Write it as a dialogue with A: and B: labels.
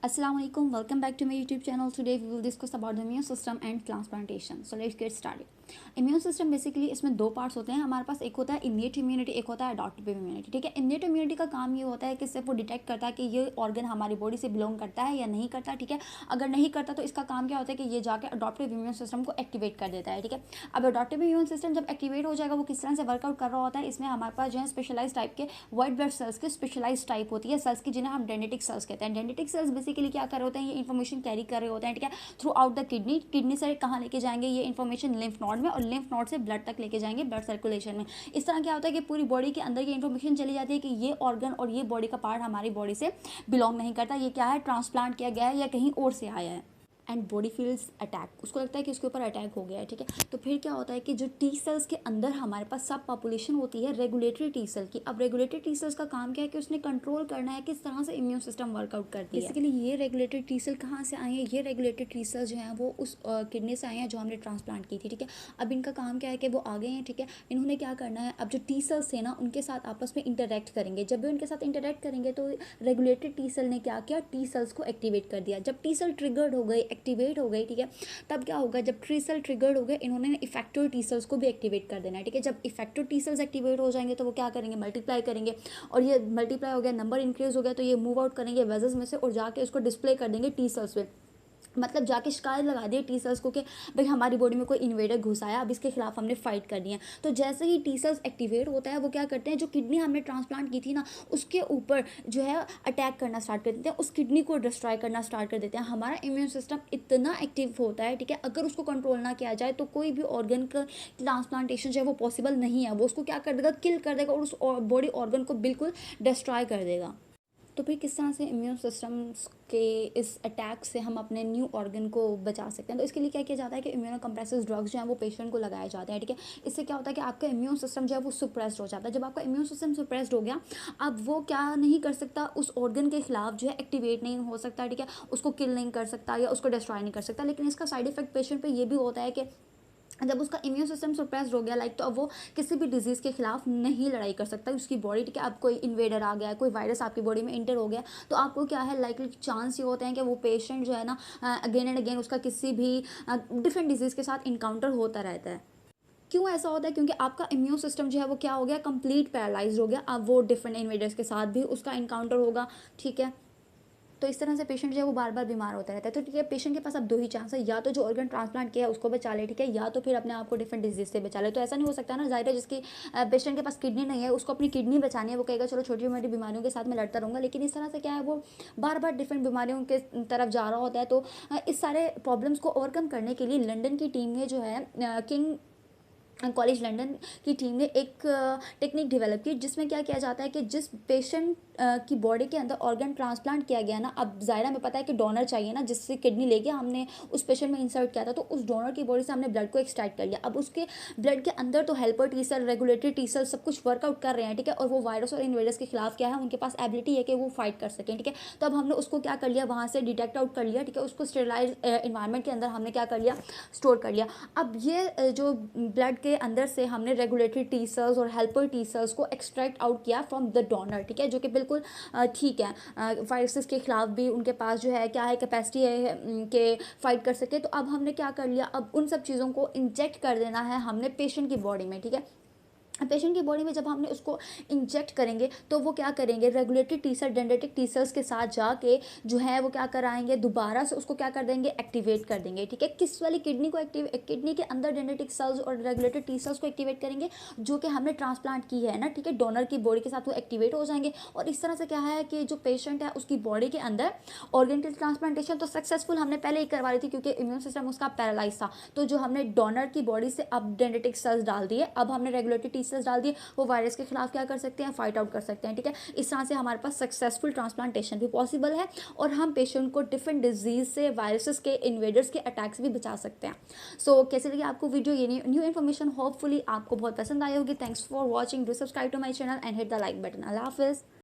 A: Assalamu alaikum. Welcome back to my YouTube channel. Today we will discuss about the immune system and transplantation. So let's get started. Immune system basically इसमें दो parts होते हैं हमारे पास। एक होता है इम्यूनेट immunity, एक होता है अडॉप्टिव इम्यूनिटी। ठीक है, इम्यूनेट इम्यूनिटी का काम ये होता है कि सिर्फ वो डिटेक्ट करता है कि ये ऑर्गन हमारी बॉडी से बिलोंग करता है या नहीं करता। ठीक है, अगर नहीं करता तो इसका काम क्या होता है कि ये जाकर अडॉप्टिव इम्यून सिस्टम को एक्टिवेट कर देता है। ठीक है, अब अडॉप्टिव इम्यून सिस्टम जब एक्टिवेट हो जाएगा वो किस तरह से वर्कआउट कर रहा होता है, इसमें हमारे पास जो है स्पेशलाइज टाइप के वाइट ब्लड सेल्स की स्पेशलाइज टाइप होती है सेल्स की, जिन्हें हम डेंडेटिक सेल्स कहते हैं। डेंडेटिक सेल्स बेसिकली क्या कर रहे होते हैं, ये इन्फॉर्मेशन कैरी कर रहे होते हैं। ठीक है, थ्रू आउट द किडनी से कहाँ लेके जाएंगे ये इन्फॉर्मेशन, लिम्फ नोड में, और लिम्फ नोड से ब्लड तक लेके जाएंगे, ब्लड सर्कुलेशन में। इस तरह क्या होता है कि पूरी बॉडी के अंदर की इन्फॉर्मेशन चली जाती है कि ये ऑर्गन और ये बॉडी का पार्ट हमारी बॉडी से बिलोंग नहीं करता, ये क्या है, ट्रांसप्लांट किया गया है या कहीं और से आया है। एंड बॉडी फील्स अटैक, उसको लगता है कि उसके ऊपर अटैक हो गया है। ठीक है, तो फिर क्या होता है कि जो टी सेल्स के अंदर हमारे पास सब पॉपुलेशन होती है रेगुलेटरी टी सेल की। अब रेगुलेटरी टी सेल्स का काम क्या है कि उसने कंट्रोल करना है किस तरह से इम्यून सिस्टम वर्कआउट करती है। बेसिकली ये रेगुलेटरी टी सेल कहाँ से आए हैं, ये रेगुलेटरी टी सेल्स जो हैं वो उस किडनी से आए हैं जो हमने ट्रांसप्लांट की थी। ठीक है, अब इनका काम क्या है कि वो आ गए हैं। ठीक है, इन्होंने क्या करना है, अब जो टी सेल्स थे ना उनके साथ आपस में इंटरेक्ट करेंगे। जब भी उनके साथ इंटरेक्ट करेंगे तो रेगुलेटरी टी सेल ने क्या किया, टी सेल्स को एक्टिवेट कर दिया। जब टी सेल ट्रिगर्ड हो गई, एक्टिवेट हो गई, ठीक है, तब क्या होगा, जब टी सेल ट्रिगर्ड हो गए, इन्होंने इफेक्टिव टी सेल्स को भी एक्टिवेट कर देना है। ठीक है, जब इफेक्टिव टी सेल्स एक्टिवेट हो जाएंगे तो वो क्या करेंगे, मल्टीप्लाई करेंगे, और ये मल्टीप्लाई हो गया, नंबर इंक्रीज हो गया, तो ये मूव आउट करेंगे वेजल्स में से और जाके उसको डिस्प्ले कर देंगे टी सेल्स पे। मतलब जाके शिकायत लगा दी टी सेल्स को कि भाई हमारी बॉडी में कोई इन्वेडर घुस आया, अब इसके खिलाफ हमने फाइट करनी है। तो जैसे ही टी सेल्स एक्टिवेट होता है वो क्या करते हैं, जो किडनी हमने ट्रांसप्लांट की थी ना उसके ऊपर जो है अटैक करना स्टार्ट कर देते हैं, उस किडनी को डिस्ट्रॉय करना स्टार्ट कर देते हैं। हमारा इम्यून सिस्टम इतना एक्टिव होता है, ठीक है, अगर उसको कंट्रोल ना किया जाए तो कोई भी ऑर्गन का ट्रांसप्लांटेशन जो है वो पॉसिबल नहीं है। वो उसको क्या कर देगा, किल कर देगा और उस बॉडी ऑर्गन को बिल्कुल डिस्ट्रॉय कर देगा। तो फिर किस तरह से इम्यून सिस्टम्स के इस अटैक से हम अपने न्यू ऑर्गन को बचा सकते हैं, तो इसके लिए क्या किया जाता है कि इम्यूनो कंप्रेसिव ड्रग्स जो हैं वो पेशेंट को लगाए जाते हैं। ठीक है, इससे क्या होता है कि आपका इम्यून सिस्टम जो है वो सुप्रेस्ड हो जाता है। जब आपका इम्यून सिस्टम सुप्रेस्ड हो गया, अब वो क्या नहीं कर सकता, उस ऑर्गन के खिलाफ जो है एक्टिवेट नहीं हो सकता। ठीक है, उसको किल नहीं कर सकता या उसको डिस्ट्रॉय नहीं कर सकता। लेकिन इसका साइड इफेक्ट पेशेंट पे ये भी होता है कि जब उसका इम्यून सिस्टम सप्रेस्ड हो गया लाइक, तो अब वो किसी भी डिजीज़ के खिलाफ नहीं लड़ाई कर सकता उसकी बॉडी। ठीक है, अब कोई इन्वेडर आ गया, कोई वायरस आपकी बॉडी में इंटर हो गया, तो आपको क्या है, लाइकली चांस ये होते हैं कि वो पेशेंट जो है ना अगेन एंड अगेन उसका किसी भी डिफरेंट डिजीज़ के साथ इनकाउंटर होता रहता है। क्यों ऐसा होता है, क्योंकि आपका इम्यून सिस्टम जो है वो क्या हो गया, कंप्लीट पैरालाइज हो गया। अब वो डिफरेंट इन्वेडर्स के साथ भी उसका इनकाउंटर होगा। ठीक है, तो इस तरह से पेशेंट जो है वो बार बार बीमार होता रहता है। तो ठीक है, पेशेंट के पास अब दो ही चांस है, या तो जो ऑर्गन ट्रांसप्लांट किया है उसको बचा ले, ठीक है, या तो फिर अपने आप को डिफरेंट डिजीज से बचा ले। तो ऐसा नहीं हो सकता ना, जाहिर है जिसकी पेशेंट के पास किडनी नहीं है उसको अपनी किडनी बचानी है, वो कहेगा चलो छोटी मोटी बीमारियों के साथ मैं लड़ता रहूँगा। लेकिन इस तरह से क्या है, वो बार बार डिफरेंट बीमारियों के तरफ जा रहा होता है। तो इस सारे प्रॉब्लम्स को ओवरकम करने के लिए लंदन की टीम ने जो है किंग कॉलेज लंदन की टीम ने एक टेक्निक डेवलप की, जिसमें क्या किया जाता है कि जिस पेशेंट की बॉडी के अंदर ऑर्गन ट्रांसप्लांट किया गया ना, अब जायरा में पता है कि डोनर चाहिए ना, जिससे किडनी लेके हमने उस पेशेंट में इंसर्ट किया था, तो उस डोनर की बॉडी से हमने ब्लड को एक्सट्रैक्ट कर लिया। अब उसके ब्लड के अंदर तो helper T cell, regulatory T cell सब कुछ वर्कआउट कर रहे हैं। ठीक है, और वो वायरस और इन्वेडर्स के खिलाफ क्या है, उनके पास एबिलिटी है कि वो फाइट कर सकें। ठीक है, तो अब हमने उसको क्या कर लिया, वहाँ से डिटेक्ट आउट कर लिया। ठीक है, उसको स्टेरलाइज इन्वायरमेंट के अंदर हमने क्या कर लिया, स्टोर कर लिया। अब ये जो ब्लड के अंदर से हमने रेगुलेटरी टी सेल्स और हेल्पर टी सेल्स को एक्सट्रैक्ट आउट किया फ्रॉम द डोनर। ठीक है, जो कि बिल्कुल ठीक है, वायरसेस के खिलाफ भी उनके पास जो है क्या है, कैपेसिटी है कि फाइट कर सके। तो अब हमने क्या कर लिया, अब उन सब चीज़ों को इंजेक्ट कर देना है हमने पेशेंट की बॉडी में। ठीक है, पेशेंट की बॉडी में जब हमने उसको इंजेक्ट करेंगे तो वो क्या करेंगे, regulatory T cell dendritic T cells के साथ जाके जो है वो क्या कराएंगे, दोबारा से उसको क्या कर देंगे, एक्टिवेट कर देंगे। ठीक है, किस वाली किडनी को किडनी के अंदर डेंड्रिटिक सेल्स और रेगुलेटरी टी सेल्स को एक्टिवेट करेंगे जो कि हमने ट्रांसप्लांट की है ना। ठीक है, डोनर की बॉडी के साथ वो एक्टिवेट हो जाएंगे, और इस तरह से क्या है कि जो पेशेंट है उसकी बॉडी के अंदर ऑर्गन की ट्रांसप्लांटेशन तो सक्सेसफुल हमने पहले ही करवा रही थी, क्योंकि इम्यून सिस्टम उसका पैरालाइज था। तो जो हमने डोनर की बॉडी से अब डेंड्रिटिक सेल्स डाल दिए, अब हमने रेगुलेटरी टी सेल्स डाल दिए, वो वायरस के खिलाफ क्या कर सकते हैं, फाइट आउट कर सकते हैं। ठीक है, इस तरह से हमारे पास सक्सेसफुल ट्रांसप्लांटेशन भी पॉसिबल है, और हम पेशेंट को डिफरेंट डिजीज से, वायरसेस के, इन्वेडर्स के अटैक से भी बचा सकते हैं। सो कैसे लगी आपको वीडियो, ये न्यू इन्फॉर्मेशन होपफुली आपको बहुत पसंद आई होगी। Thanks for watching, do subscribe to my channel and hit the like button. अल्लाह हाफिज़।